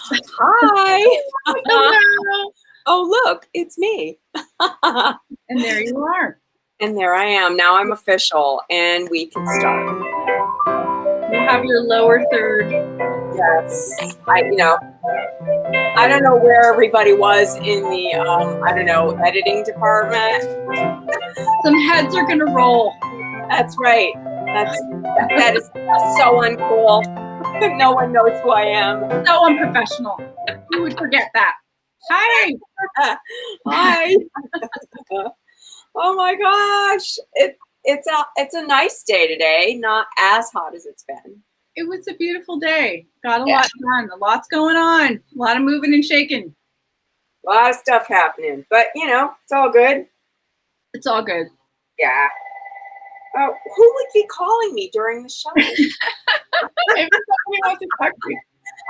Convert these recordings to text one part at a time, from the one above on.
Hi. Hello. Oh, look, it's me. And there you are. And there I am. Now I'm official, and we can start. You have your lower third. Yes. I don't know where everybody was in the, editing department. Some heads are going to roll. That's right. That is so uncool. No one knows who I am. So unprofessional. Who would forget that? Hi. Hi. Oh my gosh. It's a nice day today. Not as hot as it's been. It was a beautiful day. Got a lot done. A lot's going on. A lot of moving and shaking. A lot of stuff happening. But, it's all good. It's all good. Yeah. Who would be calling me during the show? Maybe somebody wants to talk to you.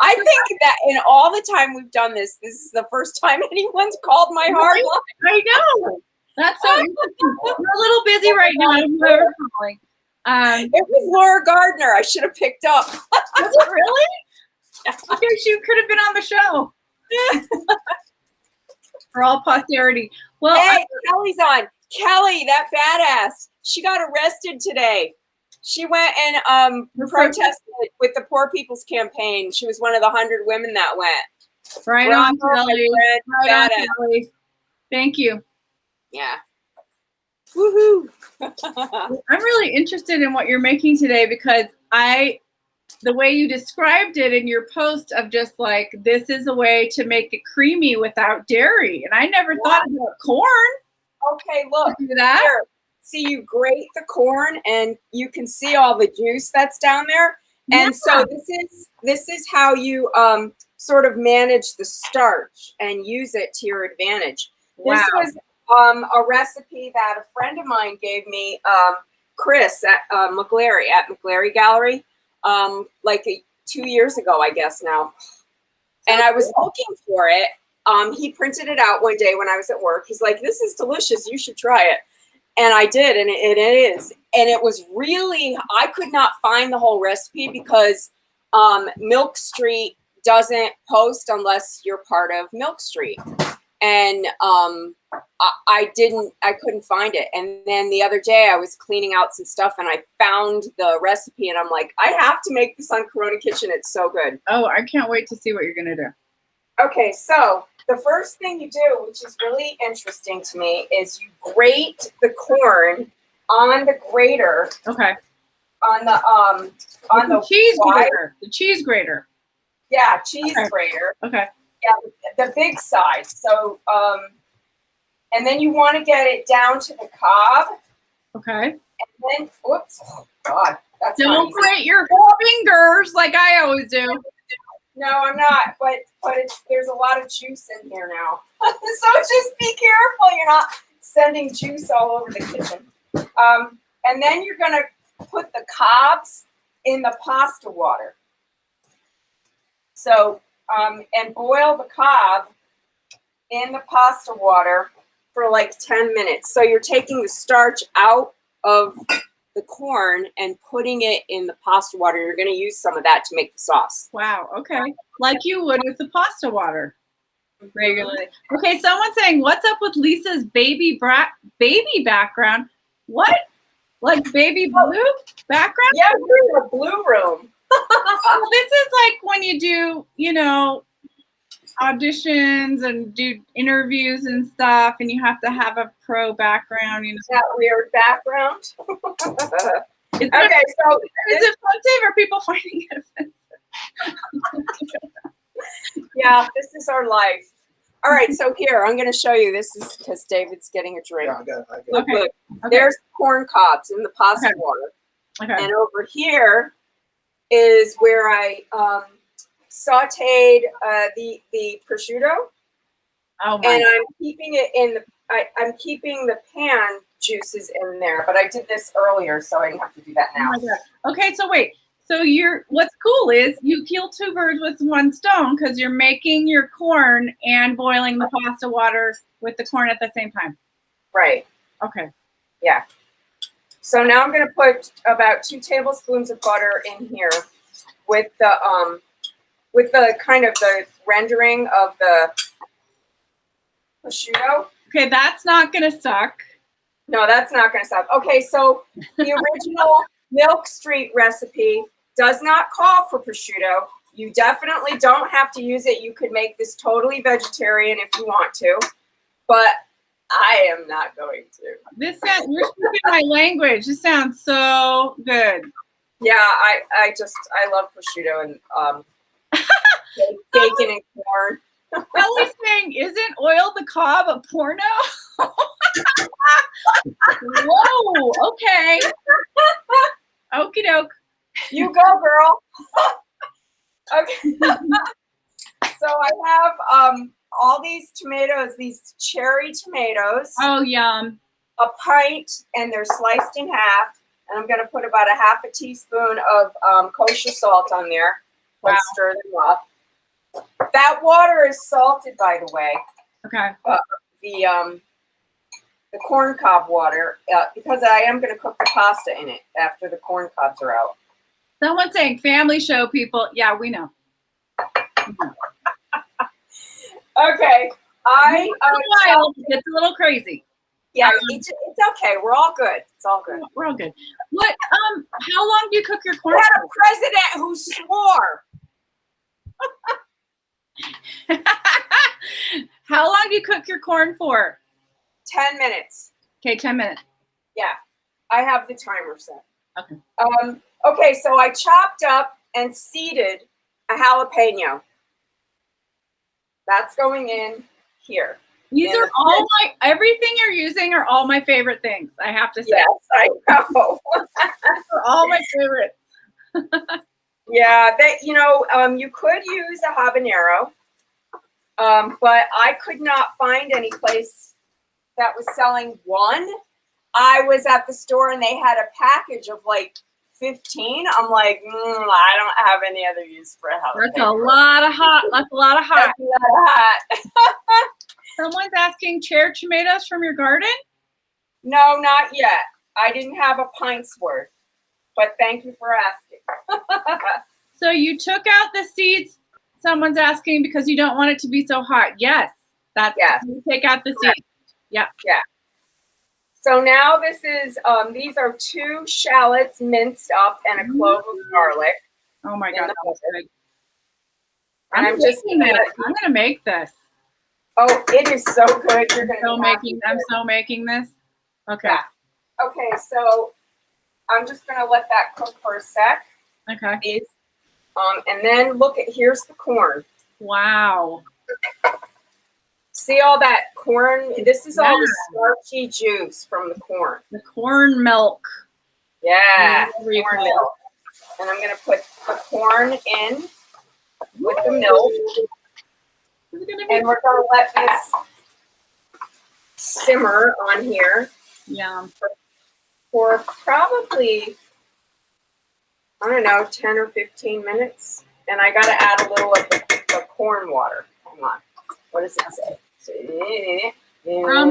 I think that in all the time we've done this is the first time anyone's called my hard line. I know. That's so interesting. We're a little busy right now. Whoever's calling. It was Laura Gardner. I should have picked up. Was it really? I guess you could have been on the show. For all posterity. Well, hey, Kelly's on. Kelly, that badass. She got arrested today. She went and protested with the Poor People's Campaign. She was one of the 100 women that went. Right on, Kelly. Right on, Kelly. Thank you. Yeah. Woohoo. I'm really interested in what you're making today because the way you described it in your post of just like, this is a way to make it creamy without dairy. And I never thought about corn. Okay, look. Do that. Here. See, you grate the corn and you can see all the juice that's down there. And so this is how you sort of manage the starch and use it to your advantage. Wow. This was a recipe that a friend of mine gave me, Chris at McLary Gallery, like 2 years ago, I guess now. And I was looking for it. He printed it out one day when I was at work. He's like, "This is delicious. You should try it." And I did, and it is. And it was really, I could not find the whole recipe because Milkstreet doesn't post unless you're part of Milkstreet. And I couldn't find it. And then the other day I was cleaning out some stuff and I found the recipe and I'm like, I have to make this on Corona Kitchen. It's so good. Oh, I can't wait to see what you're going to do. Okay, so the first thing you do, which is really interesting to me, is you grate the corn on the grater. Okay. On the cheese grater. The cheese grater. Yeah, cheese grater. Okay. Yeah, the big side. So, and then you want to get it down to the cob. Okay. And then, whoops, oh God, that's don't grate your fingers like I always do. No, I'm not, but there's a lot of juice in here now. So just be careful you're not sending juice all over the kitchen. And then you're going to put the cobs in the pasta water. So, and boil the cob in the pasta water for like 10 minutes. So you're taking the starch out of the corn and putting it in the pasta water. You're going to use some of that to make the sauce. Wow. Okay. Like you would with the pasta water regularly. Okay. Someone's saying, what's up with Lisa's baby background? What? Like baby blue background? Yeah, we're in a blue room. Oh, this is like when you do, auditions and do interviews and stuff, and you have to have a pro background. That weird background. Okay, so is it offensive or people finding it offensive? Yeah, this is our life. All right, so here I'm going to show you. This is because David's getting a drink. Yeah, I got it. Okay. There's corn cobs in the pasta water, and over here is where I sautéed the prosciutto. Oh my! And I'm keeping it in I'm keeping the pan juices in there, but I did this earlier, so I didn't have to do that now. Oh my God. Okay, so wait. So what's cool is you kill two birds with one stone because you're making your corn and boiling the pasta water with the corn at the same time. Right. Okay. Yeah. So now I'm going to put about 2 tablespoons of butter in here with the with the kind of the rendering of the prosciutto. Okay, that's not gonna suck. No, that's not going to suck. Okay, so the original Milkstreet recipe does not call for prosciutto. You definitely don't have to use it. You could make this totally vegetarian if you want to, but I am not going to. You're speaking my language. This sounds so good. Yeah, I love prosciutto and bacon and corn. Kelly's saying, isn't Oil the Cob a porno? Whoa, okay. Okie doke. You go, girl. Okay. So I have all these tomatoes, these cherry tomatoes. Oh, yum. A pint, and they're sliced in half. And I'm going to put about a half a teaspoon of kosher salt on there. Wow. Let's stir them up. That water is salted, by the way. Okay. The corn cob water, because I am going to cook the pasta in it after the corn cobs are out. Someone's saying family show, people. Yeah, we know. Okay. It's a little crazy. Yeah, it's okay. We're all good. It's all good. We're all good. What? How long do you cook your corn? We had a president who swore. How long do you cook your corn for? 10 minutes. Okay, 10 minutes. Yeah, I have the timer set. Okay. Okay, so I chopped up and seeded a jalapeno. That's going in here. These are all everything you're using are all my favorite things, I have to say. Yes, I know. They're all my favorite. Yeah, you could use a habanero, but I could not find any place that was selling one. I was at the store and they had a package of like 15. I'm like, I don't have any other use for a jalapeno. That's a lot of hot. That's a lot of hot. That's a lot of hot. Someone's asking, cherry tomatoes from your garden? No, not yet. I didn't have a pint's worth, but thank you for asking. So you took out the seeds, someone's asking, because you don't want it to be so hot. Yes. You take out the seeds. Yeah. Yeah. So now this is, these are 2 shallots minced up and a clove of garlic. Oh my God. That was good. I'm gonna make this. Oh, it is so good. You're gonna I'm so making this. Okay. Yeah. Okay, so I'm just gonna let that cook for a sec. Okay. And then here's the corn. Wow. See all that corn? This is all the starchy juice from the corn. The corn milk. Yeah, corn milk. And I'm gonna put the corn in with the milk. And we're going to let this simmer on here for probably, I don't know, 10 or 15 minutes. And I got to add a little of the corn water. Hang on. What does it say? From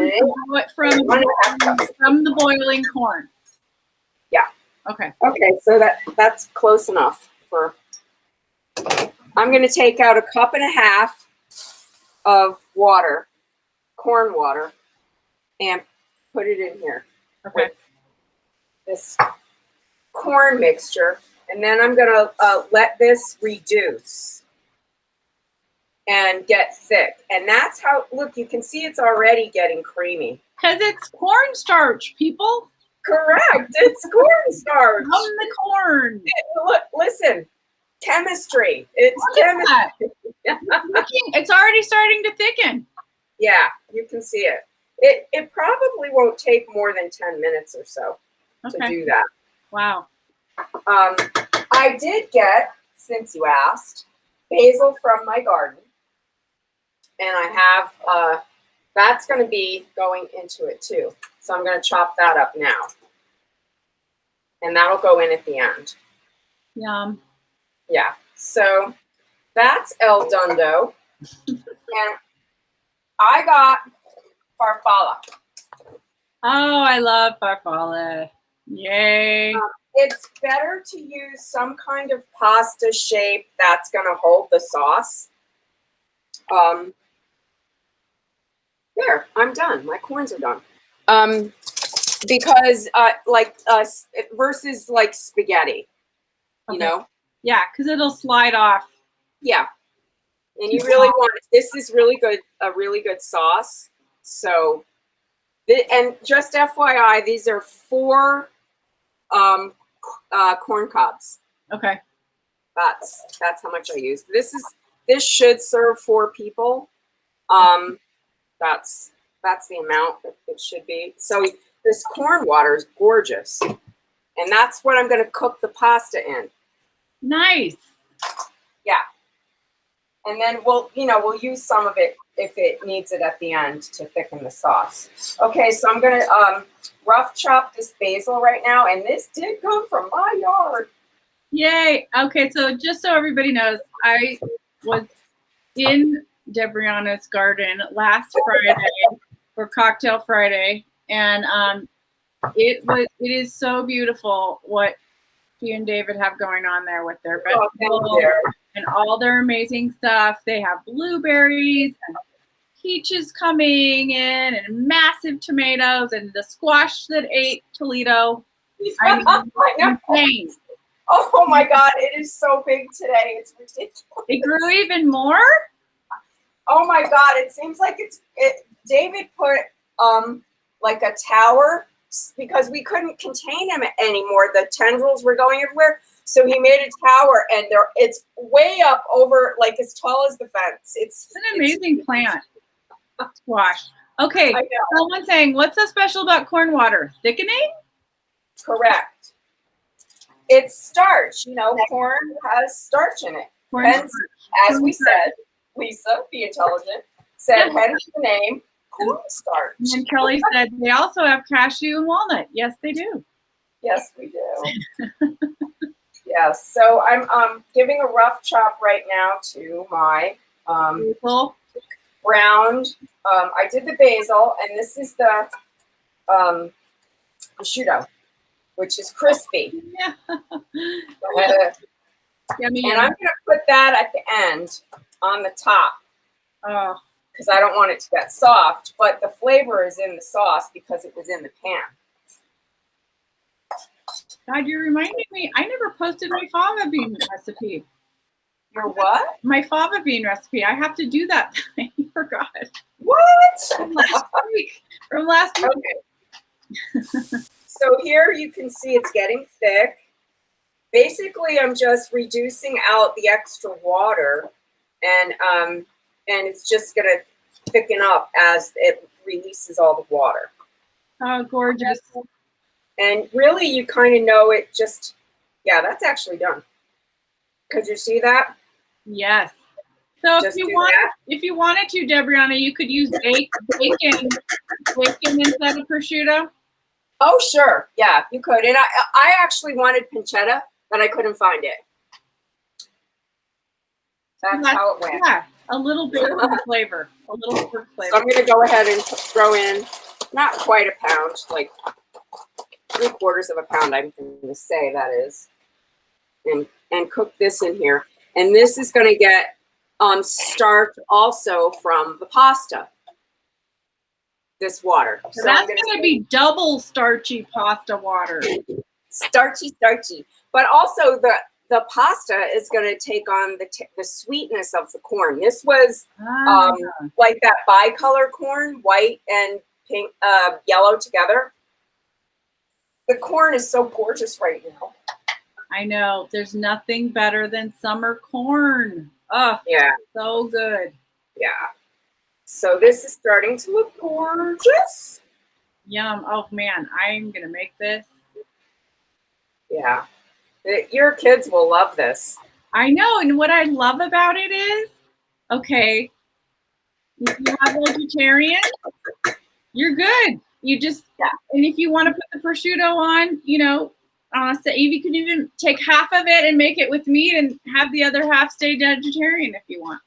the boiling corn. Yeah. Okay. Okay, so that's close enough for. I'm going to take out 1.5 cups of water, corn water, and put it in here. Okay. With this corn mixture, and then I'm going to let this reduce and get thick. And that's how, look, you can see it's already getting creamy. Because it's cornstarch, people. Correct. It's cornstarch. From the corn. Look, listen, chemistry. It's chemistry. It's already starting to thicken. Yeah, you can see it. It probably won't take more than 10 minutes or so to do that. Wow. I did get, since you asked, basil from my garden. And I have, that's going to be going into it too. So I'm going to chop that up now. And that'll go in at the end. Yum. Yeah. So that's El Dundo. And I got farfalle. Oh, I love farfalle. Yay. it's better to use some kind of pasta shape that's going to hold the sauce. There, I'm done. My corns are done. Because versus like spaghetti, you know? Yeah, because it'll slide off. Yeah. And you really want it. This is really good, a really good sauce. So, and just FYI, these are 4 corn cobs. Okay. That's how much I used. This should serve 4 people. That's the amount that it should be. So this corn water is gorgeous. And that's what I'm going to cook the pasta in. Nice. Yeah. And then we'll use some of it if it needs it at the end to thicken the sauce. Okay, so I'm going to rough chop this basil right now. And this did come from my yard. Yay. Okay, so just so everybody knows, I was in Debriana's garden last Friday for Cocktail Friday. And it is so beautiful what she and David have going on there with their vegetables and all their amazing stuff. They have blueberries and peaches coming in and massive tomatoes and the squash that ate Toledo. I mean, insane. Oh my God, it is so big today. It's ridiculous. It grew even more? Oh my God, it seems like David put like a tower because we couldn't contain him anymore. The tendrils were going everywhere. So he made a tower and it's way up over, like as tall as the fence. It's an amazing plant. Squash. Okay, someone's saying, what's so special about corn water? Thickening? Correct. It's starch. You know, corn has starch in it. Hence, as we said, Lisa, the intelligent, said, hence the name cornstarch. And Kelly said they also have cashew and walnut. Yes, they do. Yes, we do. Yes. So I'm giving a rough chop right now to my browned. I did the basil, and this is the prosciutto, which is crispy. Yeah. Yummy. And I'm going to put that at the end on the top. Oh. Because I don't want it to get soft, but the flavor is in the sauce because it was in the pan. God, you're reminding me. I never posted my fava bean recipe. Your what? My fava bean recipe. I have to do that. I forgot. What? From last week. Okay. So here you can see it's getting thick. Basically, I'm just reducing out the extra water, and it's just going to thicken up as it releases all the water. Oh, gorgeous. And really, you kind of know it just, yeah, that's actually done. Could you see that? Yes. So if you wanted to, Debriana, you could use bacon instead of prosciutto. Oh, sure. Yeah, you could. And I actually wanted pancetta, but I couldn't find it. That's how it went. Yeah, a little bit of flavor. A little flavor. So I'm going to go ahead and throw in, not quite a pound, like 3/4 of a pound, I'm going to say that is. And cook this in here. And this is going to get starch also from the pasta. This water. So that's going to be double starchy pasta water. Starchy. But also the pasta is going to take on the sweetness of the corn. This was like that bicolor corn, white and pink, yellow together. The corn is so gorgeous right now. I know. There's nothing better than summer corn. Oh, yeah. So good. Yeah. So this is starting to look gorgeous. Yum. Oh, man. I'm going to make this. Yeah. Your kids will love this. I know. And what I love about it is, okay, if you have vegetarian, you're good. You just, and if you want to put the prosciutto on, you know, so you can even take half of it and make it with meat and have the other half stay vegetarian if you want.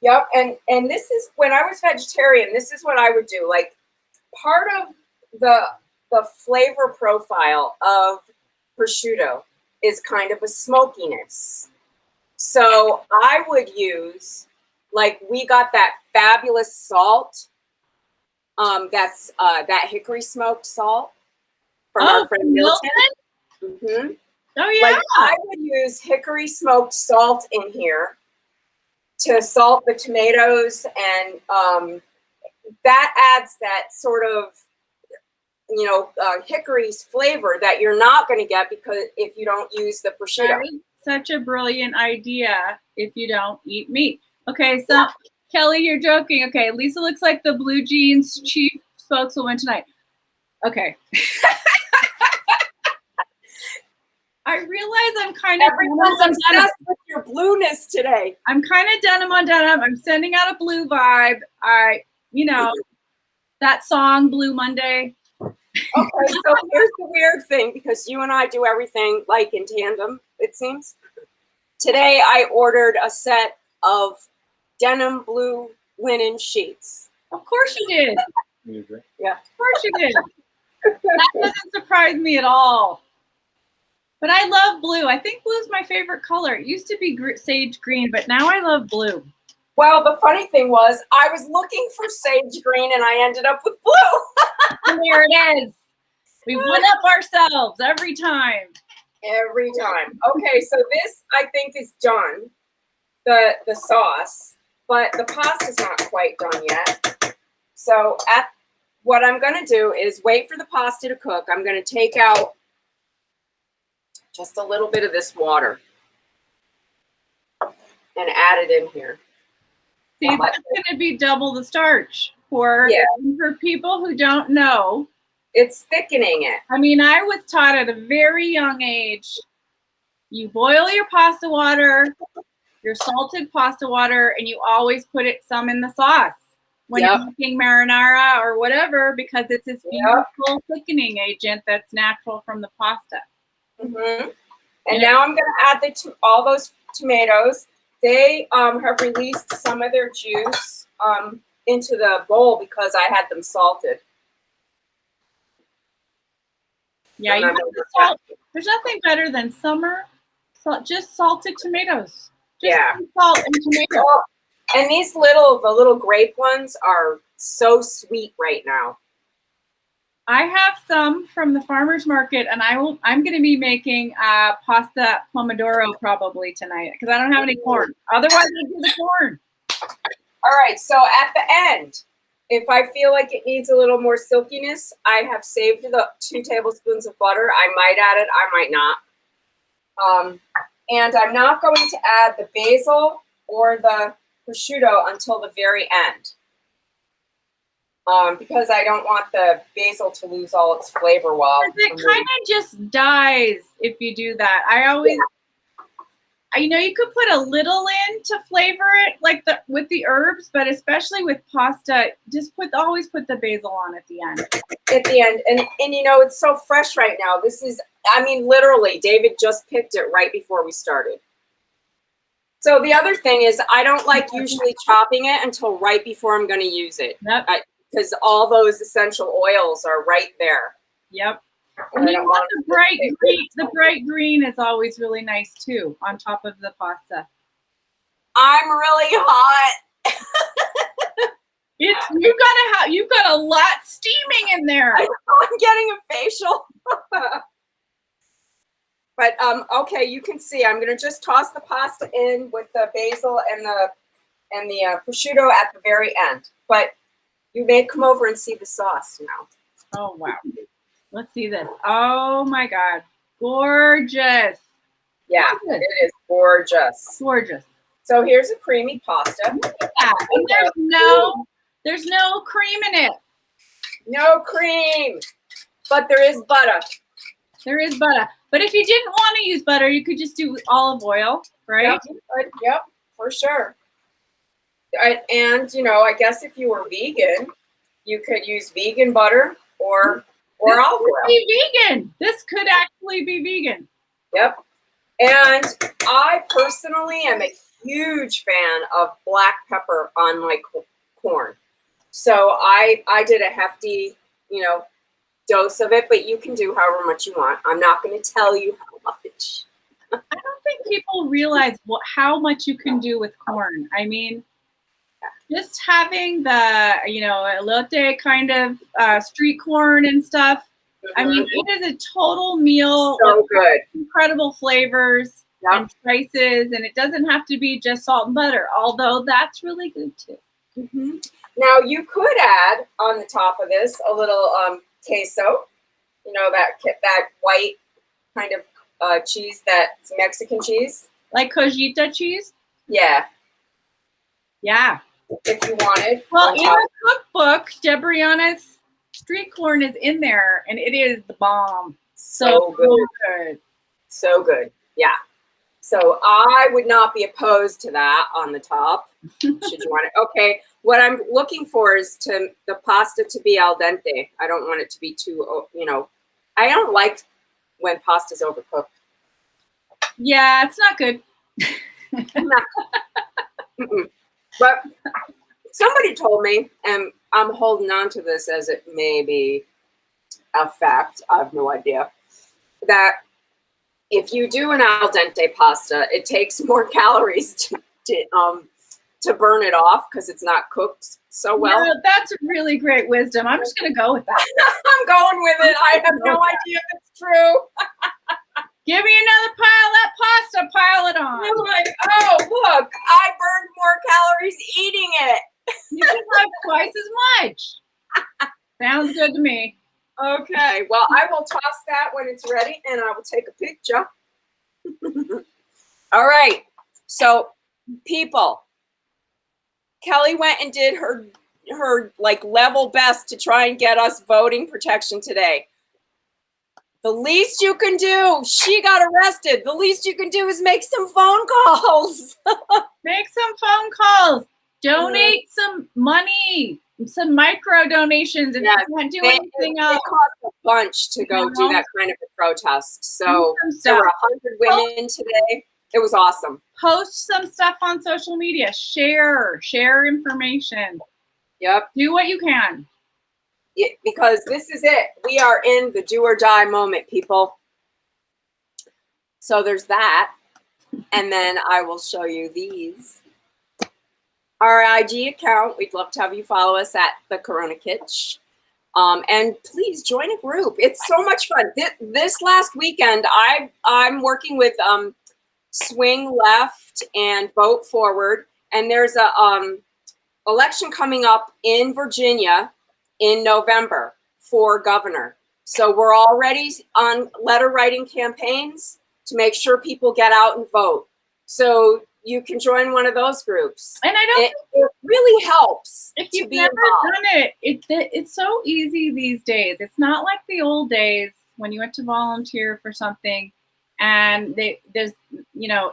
Yep. And this is, when I was vegetarian, this is what I would do. Like, part of the flavor profile of prosciutto is kind of a smokiness. So I would use, like, we got that fabulous salt. That's that hickory smoked salt from our friend Milton. Mm-hmm. Oh yeah. Like, I would use hickory smoked salt in here to salt the tomatoes, and that adds that sort of, hickory's flavor that you're not going to get because if you don't use the prosciutto. That is such a brilliant idea if you don't eat meat. Okay, so Kelly, you're joking. Okay, Lisa looks like the blue jeans chief spokeswoman tonight. Okay. I realize I'm kind of everyone's obsessed with your blueness today. I'm kind of denim on denim. I'm sending out a blue vibe. That song Blue Monday. Okay, so here's the weird thing, because you and I do everything like in tandem, it seems. Today I ordered a set of denim blue linen sheets. Of course you did. Yeah. Of course you did. That doesn't surprise me at all. But I love blue. I think blue is my favorite color. It used to be sage green, but now I love blue. Well, the funny thing was, I was looking for sage green and I ended up with blue. And there it is. We one up ourselves every time. Every time. Okay, so this I think is done, the sauce, but the pasta's not quite done yet. So what I'm going to do is wait for the pasta to cook. I'm going to take out just a little bit of this water and add it in here. See, that's going to be double the starch for people who don't know. It's thickening it. I mean, I was taught at a very young age, you boil your pasta water, your salted pasta water, and you always put some in the sauce when you're making marinara or whatever, because it's this beautiful thickening agent that's natural from the pasta. Mm-hmm. And now I'm going to add all those tomatoes. They have released some of their juice into the bowl because I had them salted. Yeah, you have the salt. There's nothing better than summer just salted tomatoes. Just salt and tomato. Well, and the little grape ones are so sweet right now. I have some from the farmer's market, and I'm going to be making pasta pomodoro probably tonight because I don't have any corn. Otherwise, I'd do the corn. All right, so at the end, if I feel like it needs a little more silkiness, I have saved the 2 tablespoons of butter. I might add it, I might not. And I'm not going to add the basil or the prosciutto until the very end. Because I don't want the basil to lose all its flavor while it kind of just dies if you do that. I always, you could put a little in to flavor it, like with the herbs, but especially with pasta, just always put the basil on at the end. At the end, and it's so fresh right now. This is, literally, David just picked it right before we started. So the other thing is, I don't like usually chopping it until right before I'm going to use it. Yep. Because all those essential oils are right there. Yep. And you want the bright green. The bright green is always really nice too on top of the pasta. I'm really hot. You've got a lot steaming in there. I'm getting a facial. But okay, you can see I'm gonna just toss the pasta in with the basil and the prosciutto at the very end. But you may come over and see the sauce now. Oh, wow. Let's see this. Oh, my God. Gorgeous. Yeah, it is gorgeous. Gorgeous. So here's a creamy pasta. Look at that. And there's no cream in it. No cream. But there is butter. There is butter. But if you didn't want to use butter, you could just do olive oil, right? Yep, for sure. And I guess if you were vegan, you could use vegan butter or olive oil. Be vegan. This could actually be vegan. Yep. And I personally am a huge fan of black pepper on my corn. So I did a hefty, dose of it, but you can do however much you want. I'm not going to tell you how much. I don't think people realize how much you can do with corn. I mean, just having the, elote kind of street corn and stuff. I mean, it is a total meal. So with good. Incredible flavors and spices, and it doesn't have to be just salt and butter, although that's really good too. Now, you could add on the top of this a little queso, that white kind of cheese, that's Mexican cheese. Like cojita cheese? Yeah. Yeah. If you wanted. Well, in the cookbook, Debriana's street corn is in there, and it is the bomb. So good. So good. Yeah. So I would not be opposed to that on the top. Should you want it? Okay. What I'm looking for is the pasta to be al dente. I don't want it to be too, I don't like when pasta's overcooked. Yeah, it's not good. But somebody told me, and I'm holding on to this as it may be a fact, I have no idea, that if you do an al dente pasta, it takes more calories to burn it off because it's not cooked so well. No, that's really great wisdom. I'm just going to go with that. I'm going with it. I have no idea if it's true. Give me another pile of that pasta. Pile it on. I'm like, oh, look, I burned more calories eating it. You can have twice as much. Sounds good to me. Okay, well, I will toss that when it's ready, and I will take a picture. All right, so people, Kelly went and did her like level best to try and get us voting protection today. The least you can do, she got arrested. The least you can do is make some phone calls. Make some phone calls. Donate some money. Some micro donations if you can't do anything else. It cost a bunch to go do that kind of a protest. So there were 100 women today. It was awesome. Post some stuff on social media. Share information. Yep. Do what you can. Because this is it. We are in the do or die moment, people. So there's that. And then I will show you these. Our IG account, we'd love to have you follow us at the Corona Kitsch. And please join a group. It's so much fun. This last weekend, I'm working with Swing Left and Vote Forward. And there's a election coming up in Virginia in November for governor. So we're already on letter writing campaigns to make sure people get out and vote. So you can join one of those groups. And it really helps. If you've never done it's so easy these days. It's not like the old days when you went to volunteer for something and there's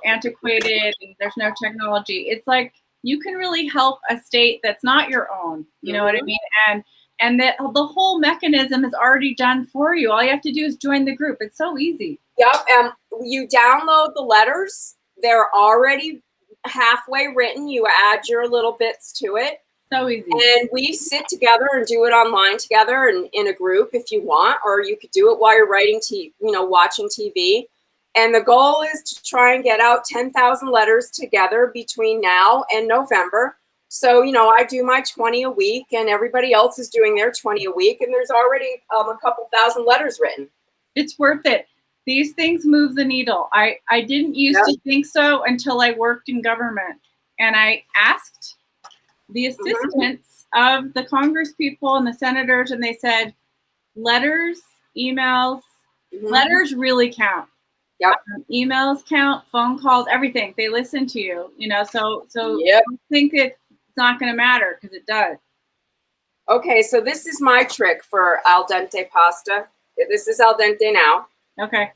antiquated and there's no technology. It's like you can really help a state that's not your own. You know what I mean? And that the whole mechanism is already done for you. All you have to do is join the group. It's so easy. Yep. You download the letters. They're already halfway written. You add your little bits to it. So easy. And we sit together and do it online together and in a group if you want, or you could do it while you're watching TV. And the goal is to try and get out 10,000 letters together between now and November. So, I do my 20 a week and everybody else is doing their 20 a week. And there's already a couple thousand letters written. It's worth it. These things move the needle. I didn't used to think so until I worked in government. And I asked the assistants of the Congress people and the senators, and they said, letters, emails, letters really count. Yep. Emails count, phone calls, everything. They listen to you, so I think it's not going to matter because it does. Okay, so this is my trick for al dente pasta. This is al dente now. Okay.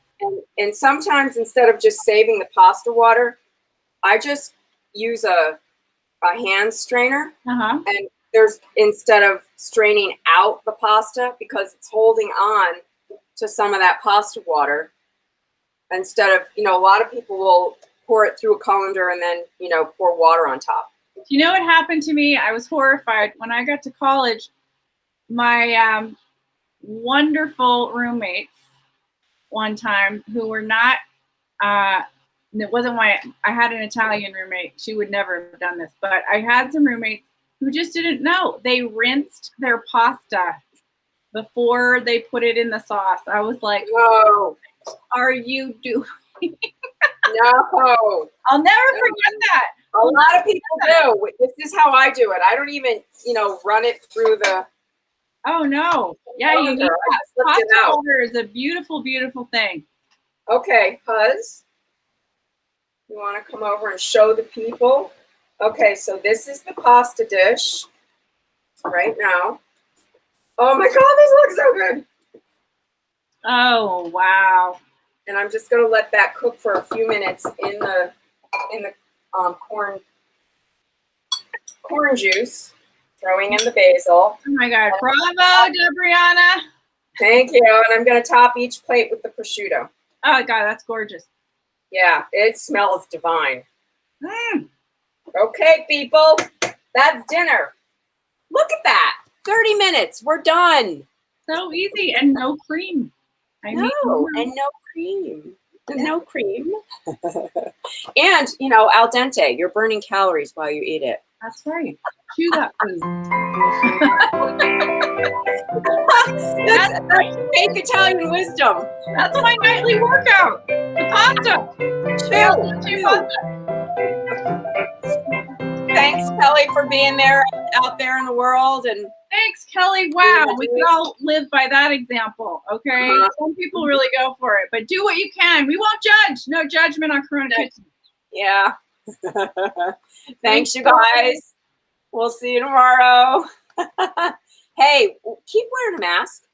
And sometimes instead of just saving the pasta water, I just use a hand strainer. And instead of straining out the pasta because it's holding on to some of that pasta water, instead of, a lot of people will pour it through a colander and then, pour water on top. You know what happened to me? I was horrified when I got to college. My wonderful roommates one time who were not, it wasn't why I had an Italian roommate. She would never have done this, but I had some roommates who just didn't know. They rinsed their pasta before they put it in the sauce. I was like, No, what are you doing? no. I'll never forget that. A lot of people do. This is how I do it. I don't even, run it through the. Oh no. Yeah, you need that. Pasta holder is a beautiful, beautiful thing. Okay, Huz, you want to come over and show the people? Okay, so this is the pasta dish right now. Oh my God, this looks so good. Oh, wow. And I'm just going to let that cook for a few minutes in the corn juice, throwing in the basil. Oh my God, bravo, Debriana. Thank you. And I'm going to top each plate with the prosciutto. Oh God, that's gorgeous. Yeah, it smells divine. Mm. Okay, people, that's dinner. Look at that. 30 minutes. We're done. So easy and no cream. And no cream. No cream. And, al dente. You're burning calories while you eat it. That's right. Chew that food. that's fake Italian wisdom. That's my nightly workout. The pasta. Chew pasta. Thanks, Kelly, for being there out there in the world. And thanks, Kelly. Wow, we could all live by that example. Okay, some people really go for it, but do what you can. We won't judge. No judgment on Corona Kitchen. Yeah. Thanks, you guys. We'll see you tomorrow. Hey, keep wearing a mask.